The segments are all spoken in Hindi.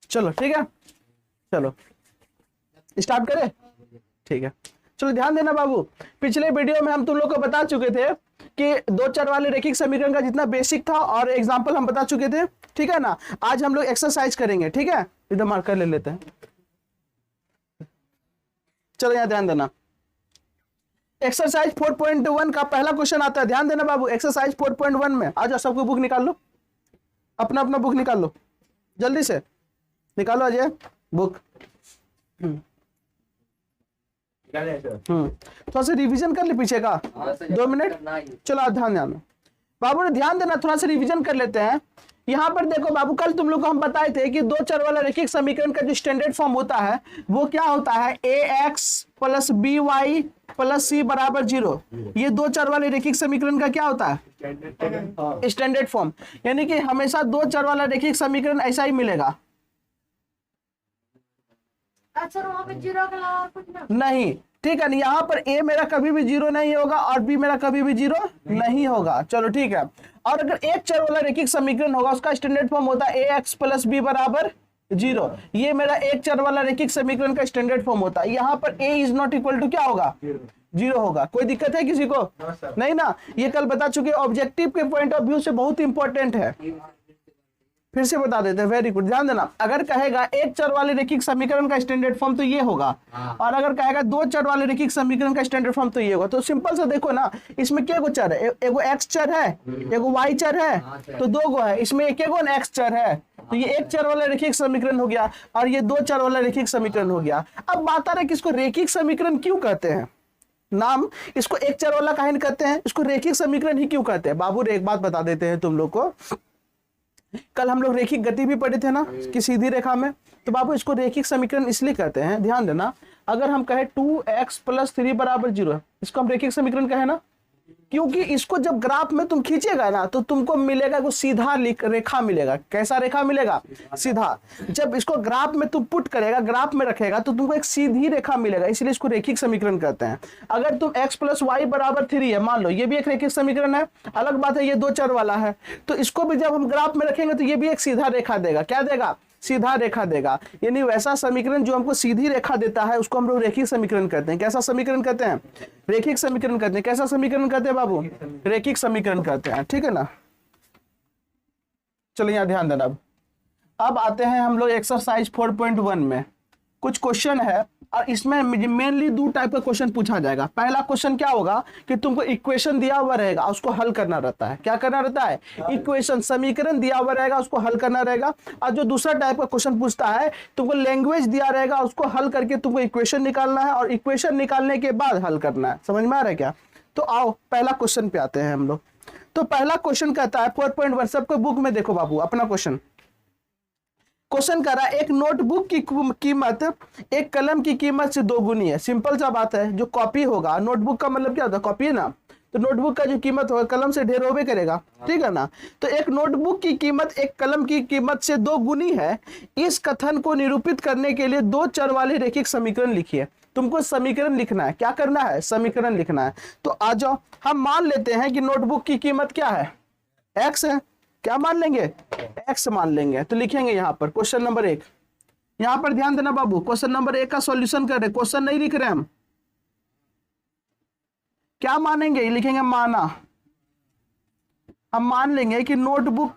चलो ठीक है, चलो स्टार्ट करें। ठीक है, चलो ध्यान देना बाबू, पिछले वीडियो में हम तुम लोग को बता चुके थे कि दो चर वाले रैखिक समीकरण का जितना बेसिक था और एग्जांपल हम बता चुके थे, ठीक है ना। आज हम लोग एक्सरसाइज करेंगे, ठीक है, इधर मार्कर ले लेते हैं। चलो यहाँ ध्यान देना, एक्सरसाइज 4.1 का पहला क्वेश्चन आता है, ध्यान देना बाबू। एक्सरसाइज 4.1 में आ जाओ, सबको बुक निकाल लो, अपना अपना बुक निकाल लो, जल्दी से निकालो अजय बुक। थोड़ा सा रिवीजन कर ले पीछे का, 2 मिनट। चलो आप ध्यान देना बाबू ने, ध्यान देना, थोड़ा सा रिवीजन कर लेते हैं। यहाँ पर देखो बाबू, कल तुम लोग को हम बताए थे कि दो चर वाला रैखिक समीकरण का जो स्टैंडर्ड फॉर्म होता है वो क्या होता है, ax plus by plus c बराबर 0। ये दो चर वाले रैखिक समीकरण का क्या होता है, स्टैंडर्ड फॉर्म। यानी कि हमेशा दो चर वाला रैखिक समीकरण ऐसा ही मिलेगा। अच्छा, वहाँ पे 0 के अलावा कुछ नहीं, ठीक है, यहाँ पर a मेरा कभी भी 0 नहीं होगा और b मेरा कभी भी 0 नहीं होगा। चलो ठीक है, और अगर एक चर वाला रैखिक समीकरण होगा उसका स्टैंडर्ड फॉर्म होता है ax प्लस b बराबर 0। ये मेरा एक चर वाला रैखिक समीकरण का स्टैंडर्ड फॉर्म होता है। यहाँ पर a is not equal to क्या होगा, 0 होगा। कोई दिक्कत है किसी को? नहीं ना, ये कल बता चुके, ऑब्जेक्टिव के पॉइंट ऑफ व्यू से बहुत इंपॉर्टेंट है, फिर से बता देते हैं। वेरी गुड, ध्यान देना, अगर कहेगा एक चर वाले रैखिक समीकरण का स्टैंडर्ड फॉर्म तो ये होगा, और अगर कहेगा दो चर वाले रैखिक समीकरण का स्टैंडर्ड फॉर्म तो ये होगा। तो सिंपल से देखो ना, इसमें क्या गो चर है, एगो एक्स चर है, एगो वाई चर है, तो 2 गो है, इसमें एक एगो एक्स चर है, तो ये एक चर वाला रैखिक समीकरण हो गया, और ये दो चर वाला रैखिक समीकरण हो गया। अब बात आ रहा है कि इसको रैखिक समीकरण क्यों कहते हैं, नाम इसको एक चर वाला काहे कहते हैं, इसको रैखिक समीकरण ही क्यों कहते हैं। बाबू एक बात बता देते हैं तुम लोग को, कल हम लोग रैखिक गति भी पढ़े थे ना कि सीधी रेखा में, तो बाबू इसको रैखिक समीकरण इसलिए कहते हैं, ध्यान देना। अगर हम कहें 2x प्लस 3 बराबर 0, इसको हम रैखिक समीकरण कहें ना, क्योंकि इसको जब ग्राफ में तुम खींचेगा ना तो तुमको मिलेगा वो सीधा रेखा मिलेगा। कैसा रेखा मिलेगा, सीधा। जब इसको ग्राफ में तुम पुट करेगा, ग्राफ में रखेगा, तो तुमको एक सीधी रेखा मिलेगा, इसलिए इसको रैखिक समीकरण कहते हैं। अगर तुम x प्लस वाई बराबर 3 है, मान लो ये भी एक रैखिक समीकरण है, अलग बात है ये दो चर वाला है, तो इसको भी जब हम ग्राफ में रखेंगे तो ये भी एक सीधा रेखा देगा। क्या देगा, सीधा रेखा देगा। यानी वैसा समीकरण जो हमको सीधी रेखा देता है उसको हम लोग रैखिक समीकरण कहते हैं। कैसा समीकरण कहते हैं, रैखिक समीकरण कहते हैं। कैसा समीकरण कहते हैं बाबू, रैखिक समीकरण कहते हैं, ठीक है ना। चलिए यहाँ ध्यान देना। अब आते हैं हम लोग एक्सरसाइज 4.1 में। कुछ क्वेश्चन है और इसमें मेनली 2 टाइप का क्वेश्चन पूछा जाएगा। पहला क्वेश्चन क्या होगा कि तुमको इक्वेशन दिया हुआ रहेगा, उसको हल करना रहता है। क्या करना रहता है, इक्वेशन, समीकरण दिया हुआ रहेगा, उसको हल करना रहेगा। और जो दूसरा टाइप का क्वेश्चन पूछता है, तुमको लैंग्वेज दिया रहेगा, उसको हल करके तुमको इक्वेशन निकालना है, और इक्वेशन निकालने के बाद हल करना है। समझ में आ रहा है क्या? तो आओ पहला क्वेश्चन पे आते हैं हम लोग। तो पहला क्वेश्चन कहता है 4.1, सबको बुक में देखो बाबू अपना क्वेश्चन। क्वेश्चन कर रहा है एक नोटबुक की कीमत एक कलम की कीमत से 2 गुनी है। सिंपल सा बात है, जो कॉपी होगा, नोटबुक का मतलब क्या होता है, कॉपी है ना, तो नोटबुक का जो कीमत होगा कलम से ढेर होबे करेगा, ठीक है ना। तो एक नोटबुक की कीमत एक कलम की कीमत से 2 गुनी है। इस कथन को निरूपित करने के लिए दो चर वाले रैखिक समीकरण लिखिए। तुमको समीकरण लिखना है, क्या करना है, समीकरण लिखना है। तो आ जाओ, हम मान लेते हैं कि नोटबुक की कीमत क्या है, एक्स है। क्या मान लेंगे, एक्स मान लेंगे। तो लिखेंगे यहाँ पर क्वेश्चन नंबर 1। यहाँ पर ध्यान देना बाबू, क्वेश्चन नंबर 1 का सॉल्यूशन कर रहे, क्वेश्चन नहीं लिख रहे हम। क्या मानेंगे, ये लिखेंगे माना। हम मान लेंगे कि नोटबुक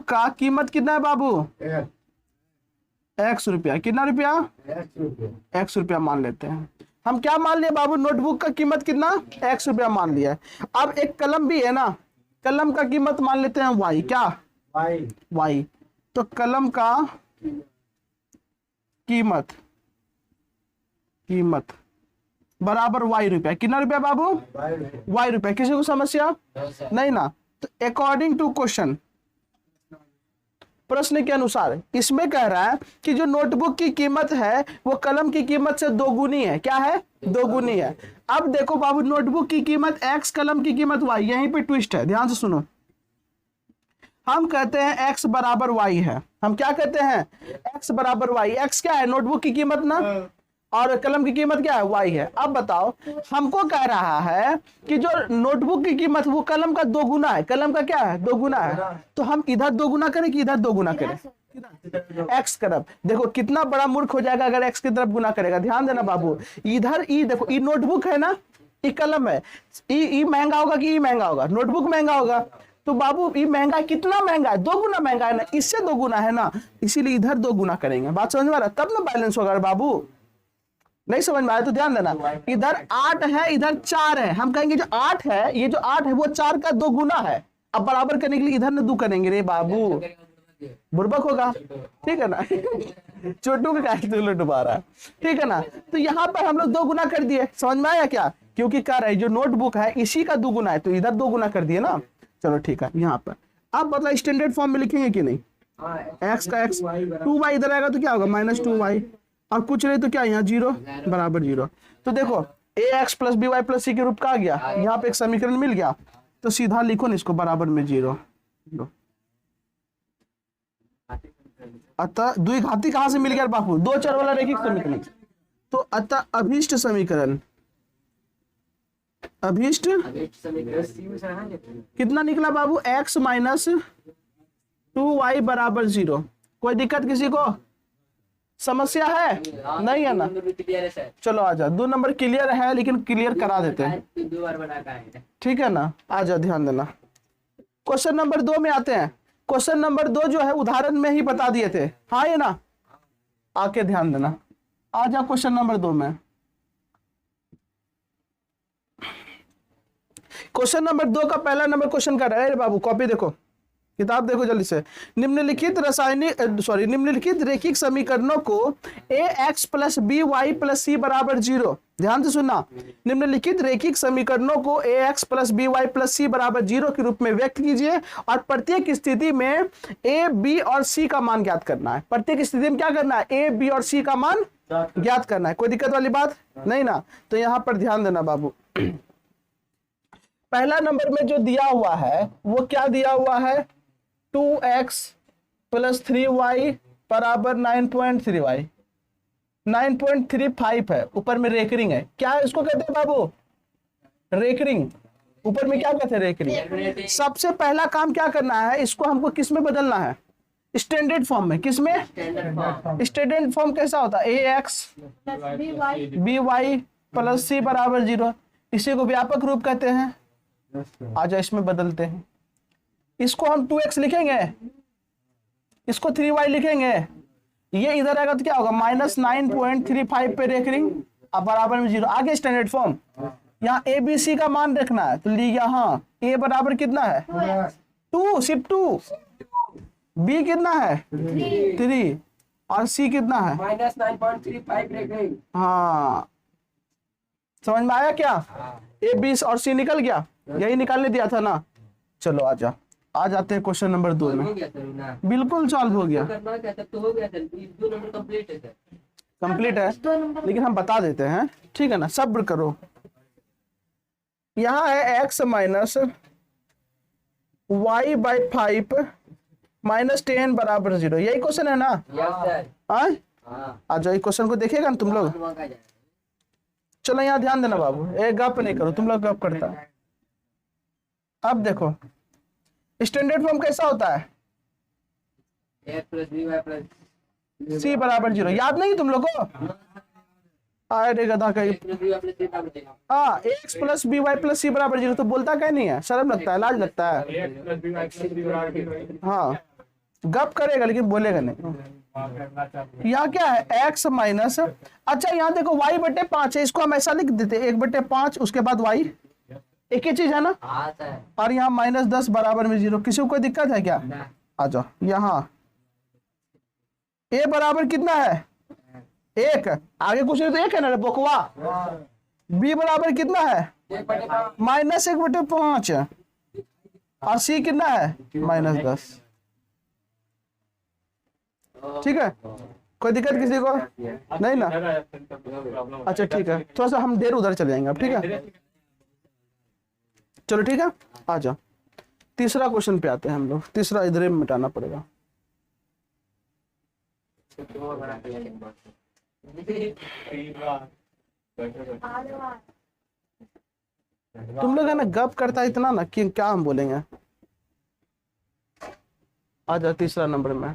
का कीमत कितना है बाबू, x रुपया। कितना रुपया, x रुपया मान लेते हैं हम। क्या मान लिया बाबू, नोटबुक का कीमत कितना, x रुपया मान लिया है। अब एक कलम भी है ना, कलम का कीमत मान लेते हैं y। क्या, y। तो कलम का कीमत बराबर y रुपया। कितना रुपया बाबू, y रुपया। किसी को समस्या नहीं ना। तो अकॉर्डिंग टू क्वेश्चन, प्रश्न के अनुसार इसमें कह रहा है कि जो नोटबुक की कीमत है वो कलम की कीमत से 2 गुनी है। क्या है, 2 गुनी है। अब देखो बाबू, नोटबुक की कीमत x, कलम की कीमत y। यहीं पे ट्विस्ट है, ध्यान से सुनो। हम कहते हैं x बराबर y है। हम क्या कहते हैं, x बराबर y। x क्या है, नोटबुक की कीमत ना। और कलम की कीमत क्या है, y है। अब बताओ, हमको कह रहा है कि जो नोटबुक की कीमत वो कलम का 2 गुना है, कलम का क्या है, 2 गुना है। तो हम इधर 2 गुना करें कि इधर 2 गुना करें, x करब। देखो कितना बड़ा मूर्ख हो जाएगा अगर x की तरफ गुना करेगा। ध्यान देना बाबू, इधर ई देखो, ई नोटबुक है ना, ई कलम है, ई महंगा होगा कि ई महंगा होगा, नोटबुक महंगा होगा। तो बाबू ई महंगा है, कितना महंगा है, 2 गुना महंगा है ना, इससे 2 गुना है ना, इसीलिए इधर 2 गुना करेंगे। बात समझ में आ रहा है, तब ना बैलेंस होगा बाबू। नहीं समझ में आया तो ध्यान देना, इधर 8 है, इधर 4 है, हम कहेंगे जो 8 है, ये जो 8 है वो 4 का 2 गुना है। अब बराबर करने के लिए इधर न 2 करेंगे रे बाबू, बुर्बक होगा, ठीक है ना। छोटू का क्या डुबा रहा है, ठीक है ना। तो यहाँ पर हम लोग 2 गुना कर दिए, समझ में आया क्या, क्योंकि क्या रहा है जो नोटबुक है इसी का 2 गुना है, तो इधर 2 गुना कर दिए ना। चलो ठीक है, यहाँ पर अब मतलब स्टैंडर्ड फॉर्म में लिखेंगे कि नहीं, x का x 2y इधर आएगा तो क्या होगा -2y, और कुछ नहीं तो क्या यहाँ 0 बराबर 0। तो देखो ax plus B Y plus C के रूप का आ गया, यहाँ पे एक समीकरण मिल गया, तो सीधा लिखो ना इसको बराबर में 0। अतः द्विघाती कहां से मिल गया बापू, 2 चर वाला रैखिक समीकरण। तो अतः अभीष्ट समीकरण, अभीष्ट कितना निकला बाबू, x माइनस 2y बराबर 0। कोई दिक्कत किसी को, समस्या है, नहीं है ना। चलो आ जाओ, 2 नंबर क्लियर है, लेकिन क्लियर करा देते हैं, ठीक है ना। आ जाओ, ध्यान देना, क्वेश्चन नंबर 2 में आते हैं। क्वेश्चन नंबर 2 जो है उदाहरण में ही बता दिए थे, हाँ ये ना, आके ध्यान देना। आ जाओ क्वेश्चन नंबर 2 में। क्वेश्चन नंबर 2 का पहला नंबर क्वेश्चन कर रहा है बाबू, कॉपी देखो, किताब देखो जल्दी से। निम्नलिखित निम्नलिखित रैखिक समीकरणों को ax plus B Y plus C बराबर 0, ध्यान से सुनना, निम्नलिखित रैखिक समीकरणों को ax plus B Y plus C बराबर 0 के रूप में व्यक्त कीजिए और प्रत्येक स्थिति में a b और c का मान ज्ञात करना है। प्रत्येक स्थिति में क्या करना है, a b और c का मान ज्ञात करना है। कोई दिक्कत वाली बात नहीं ना। तो यहाँ पर ध्यान देना बाबू, पहला नंबर में जो दिया हुआ है वो क्या दिया हुआ है, 2x प्लस 3y बराबर 9.3y, 9.35 है, ऊपर में रेकरिंग है। क्या है इसको कहते हैं बाबू, रेकरिंग, ऊपर में क्या कहते हैं, रेकरिंग। सबसे पहला काम क्या करना है, इसको हमको किस में बदलना है, स्टैंडर्ड फॉर्म में। किस में, स्टैंडर्ड फॉर्म कैसा होता है, ax B Y plus C बराबर 0, इसी को व्यापक रूप कहते हैं। आजा इसमें बदलते हैं, इसको हम 2x लिखेंगे, इसको 3y लिखेंगे, ये इधर आएगा तो क्या होगा, -9.35 पे रेकरिंग, अब बराबर में 0। आगे स्टैंडर्ड फॉर्म, यहाँ ए बी सी का मान रखना है, तो लिया, हाँ a बराबर कितना है 2, सिर्फ 2, b कितना है 3 और c कितना है -9.35 रेकरिंग। हाँ समझ में आया क्या, a b और c निकल गया, यही निकालने दिया था ना। चलो आजा, आ जाते हैं क्वेश्चन नंबर 2 में। बिल्कुल सॉल्व हो गया, कंप्लीट है, लेकिन हम बता देते हैं, ठीक है ना, सब्र करो। यहाँ है x minus y by 5 minus 10 बराबर 0, यही क्वेश्चन है ना। आ जाओ, ये क्वेश्चन को देखेगा ना तुम लोग। चलो यहाँ ध्यान देना बाबू, एक गप नहीं करो, तुम लोग गप करता है। अब देखो स्टैंडर्ड फॉर्म कैसा होता है, c बराबर 0, याद नहीं तुम लोग को, अरे गधा का, हाँ x plus B Y plus C बराबर 0, तो बोलता क्या नहीं है, शर्म लगता है, लाज लगता है, हाँ गप करेगा लेकिन बोलेगा नहीं। यहाँ क्या है, x माइनस, अच्छा यहाँ देखो y बटे 5 है, इसको हम ऐसा लिख देते 1/5, उसके बाद y, एक ही चीज है ना, और यहाँ -10 बराबर में 0। किसी को कोई दिक्कत है क्या, आ जाओ। यहाँ a बराबर कितना है 1, आगे कुछ नहीं तो 1 है ना बोकवा। b बराबर कितना है -1/5 और c कितना है -10, ठीक है। कोई दिक्कत किसी को नहीं ना, अच्छा ठीक है, थोड़ा सा हम देर उधर चले जाएंगे अब, ठीक है। चलो ठीक है, आ जाओ तीसरा क्वेश्चन पे आते हैं हम लोग, तीसरा इधर में मिटाना पड़ेगा। आगे बार तुम लोग है ना गप करता है इतना ना कि क्या हम बोलेंगे। आ जाओ तीसरा नंबर में।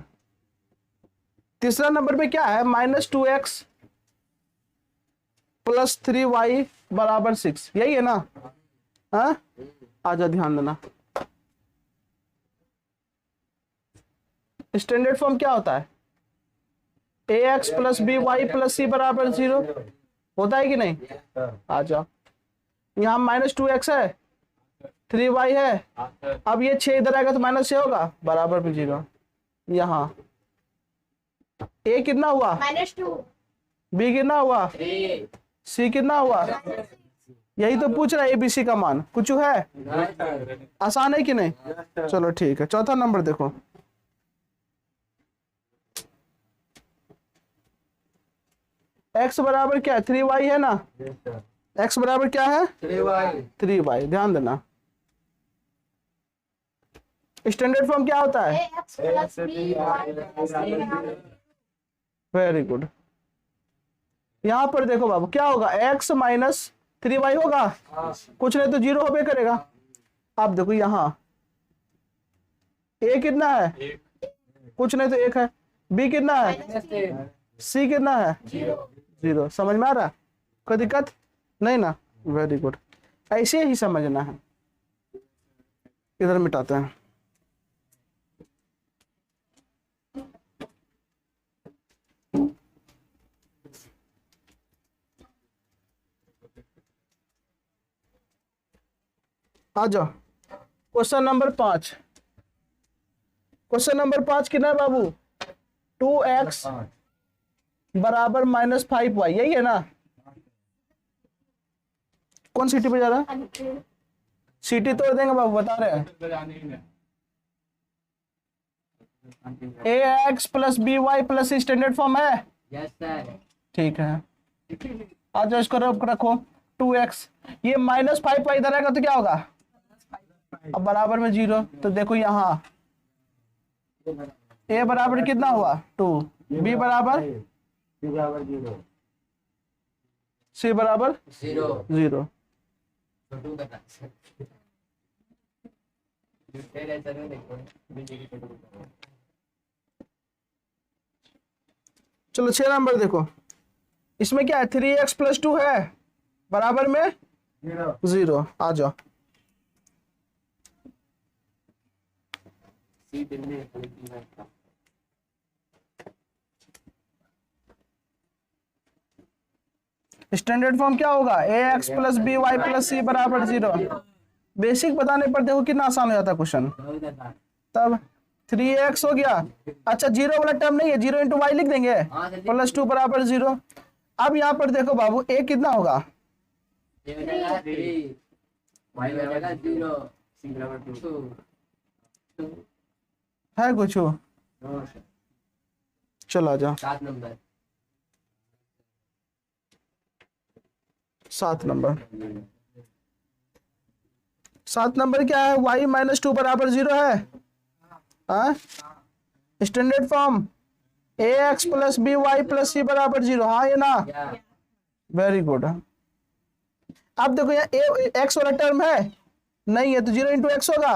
तीसरा नंबर पे क्या है, -2x + 3y = 6, यही है ना। हाँ, आ जाओ ध्यान देना। स्टैंडर्ड फॉर्म क्या होता है, ax + by + c = 0 होता है कि नहीं। आ जाओ, यहाँ -2x है, 3y है, अब ये 6 इधर आएगा तो -6 होगा, बराबर में 0। यहाँ a कितना हुआ, -2 b कितना हुआ, c कितना हुआ, यही तो पूछ रहा है abc का मान। कुछ है, आसान है कि नहीं। चलो ठीक है, चौथा नंबर देखो। x बराबर क्या है, 3y है ना। x बराबर क्या है, 3y। ध्यान देना, स्टैंडर्ड फॉर्म क्या होता है, ax + by + c very good. यहां पर देखो बाबू क्या होगा, x - 3y होगा, कुछ नहीं तो 0 होबे करेगा। अब देखो यहाँ a कितना है, कुछ नहीं तो 1 है, b कितना है, c कितना है, 0। समझ में आ रहा, कोई दिक्कत नहीं ना। वेरी गुड, ऐसे ही समझना है। इधर मिटाते हैं। आ जाओ, क्वेश्चन नंबर 5। क्वेश्चन नंबर 5 कितना है बाबू, 2x बराबर -5y, यही है ना। कौन सीटी पे जा रहा है, सीटी तोड़ देंगे बाबू, बता रहे हैं। ax + by + c standard form है, ठीक है। आ जाओ, इसको रखो 2x, ये -5y इधर आएगा तो क्या होगा, अब बराबर में 0। तो देखो यहाँ a बराबर कितना हुआ 2, b बराबर c बराबर 0। चलो 6 नंबर देखो, इसमें क्या है, 3x + 2 है, बराबर में 0। आ जाओ, स्टैंडर्ड फॉर्म क्या होगा, ax + by + c = 0। बेसिक बताने पर देखो कितना आसान हो जाता क्वेश्चन। तब 3x हो गया, अच्छा 0 वाला टर्म नहीं है, 0 × y लिख देंगे, +2 = 0। अब यहाँ पर देखो बाबू a कितना होगा, है कुछ, चलो आ जाओ 7 नंबर। 7 नंबर क्या है, y - 2 = 0 है। हाँ, standard form ax + by + c = 0, हाँ ये ना, वेरी गुड। अब देखो यहाँ x वाला टर्म है नहीं है, तो 0 × x होगा,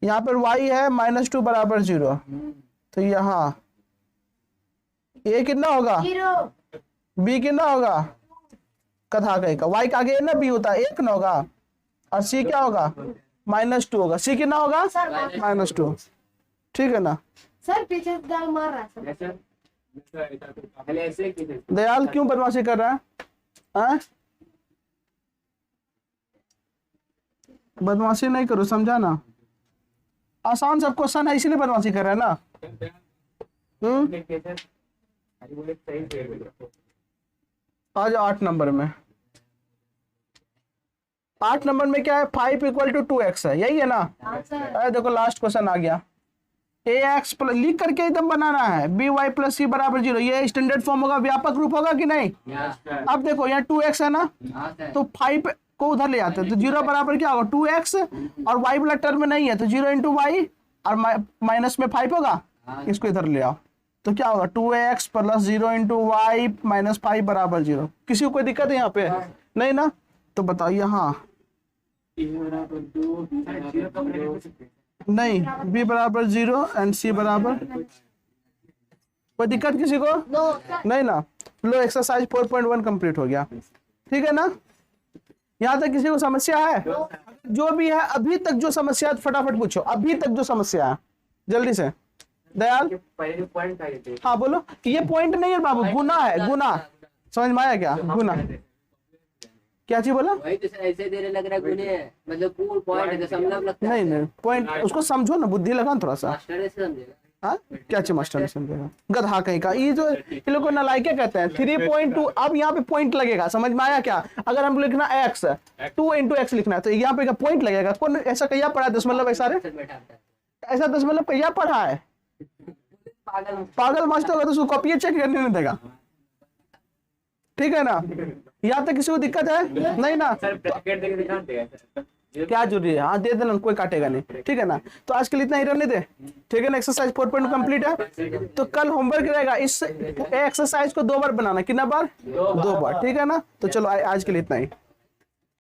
यहाँ पर y है -2 = 0, तो यहाँ a कितना होगा, 0 b कितना होगा, कथा कहीं का y का आगे ना b होता है, 1 ना होगा, और c क्या होगा, -2 होगा, c कितना होगा, -2। ठीक है ना। सर पीछे दाल मार रहा है दयाल क्यों बदमाशी कर रहा है, हाँ? बदमाशी नहीं करो, समझा ना, आसान सब क्वेश्चन है इसीलिए बदमाशी कर रहा है ना। आज 8 नंबर में, 8 नंबर में क्या है, 5 = 2x है, यही है ना। अरे देखो लास्ट क्वेश्चन आ गया, ax लिख करके एकदम बनाना है, by + c = 0, ये स्टैंडर्ड फॉर्म होगा, व्यापक रूप होगा कि नहीं। अब देखो यहाँ 2x है ना, तो 5 को उधर ले आते हैं, तो 0 बराबर क्या होगा 2x, और y वाला टर्म में नहीं है, तो 0 × y, और माइनस में 5 होगा, इसको इधर ले आओ, तो क्या होगा 2x plus 0 into Y minus 5 बराबर 0। किसी को कोई दिक्कत है यहाँ पे? नहीं ना? तो बताइए। हाँ नहीं, b बराबर 0 एंड c बराबर, कोई दिक्कत किसी को? No sir. नहीं ना? लो एक्सरसाइज 4.1 कंप्लीट हो गया। ठीक है ना? यहाँ तक किसी को समस्या है? जो भी है अभी तक जो समस्या है फटाफट पूछो, अभी तक जो समस्या है जल्दी से। दयाल हाँ बोलो। ये पॉइंट नहीं है बाबू, गुना है, गुना। समझ में आया क्या? गुना क्या चीज बोला? वही तो सर ऐसे देने लग रहा है गुने, मतलब पूर्ण पॉइंट दशमलव लगता है। नहीं पॉइंट उसको समझो ना, बुद्धि लगा थोड़ा सा। मास्टर ऐसे समझेगा। हाँ क्या चाहिए मास्टर ने समझेगा? गधा कहीं का। ये जो ये लोग को नालायक कहते हैं। 3.2 अब यहाँ पे पॉइंट लगेगा। समझ में आया क्या? अगर हम लिखना x 2 इंटू एक्स लिखना है तो यहाँ पे पॉइंट लगेगा। कौन ऐसा कहिया पढ़ा है दशमलव? ऐसा रे बैठा होता है। ऐसा दशमलव कहिया पढ़ा है? पागल पागल मास्टर होगा तो उसको कॉपी चेक करने नहीं देगा। ठीक है ना? यहाँ तक किसी को दिक्कत है? नहीं ना? क्या जरूरी है? हाँ दे देना, कोई काटेगा नहीं। ठीक है ना? तो आज के लिए इतना ही रहने दे। ठीक है ना? एक्सरसाइज 4.2 कंप्लीट है। तो कल होमवर्क रहेगा, इस एक्सरसाइज को 2 बार बनाना। कितना बार? 2 बार। ठीक है ना? तो चलो आज के लिए इतना ही।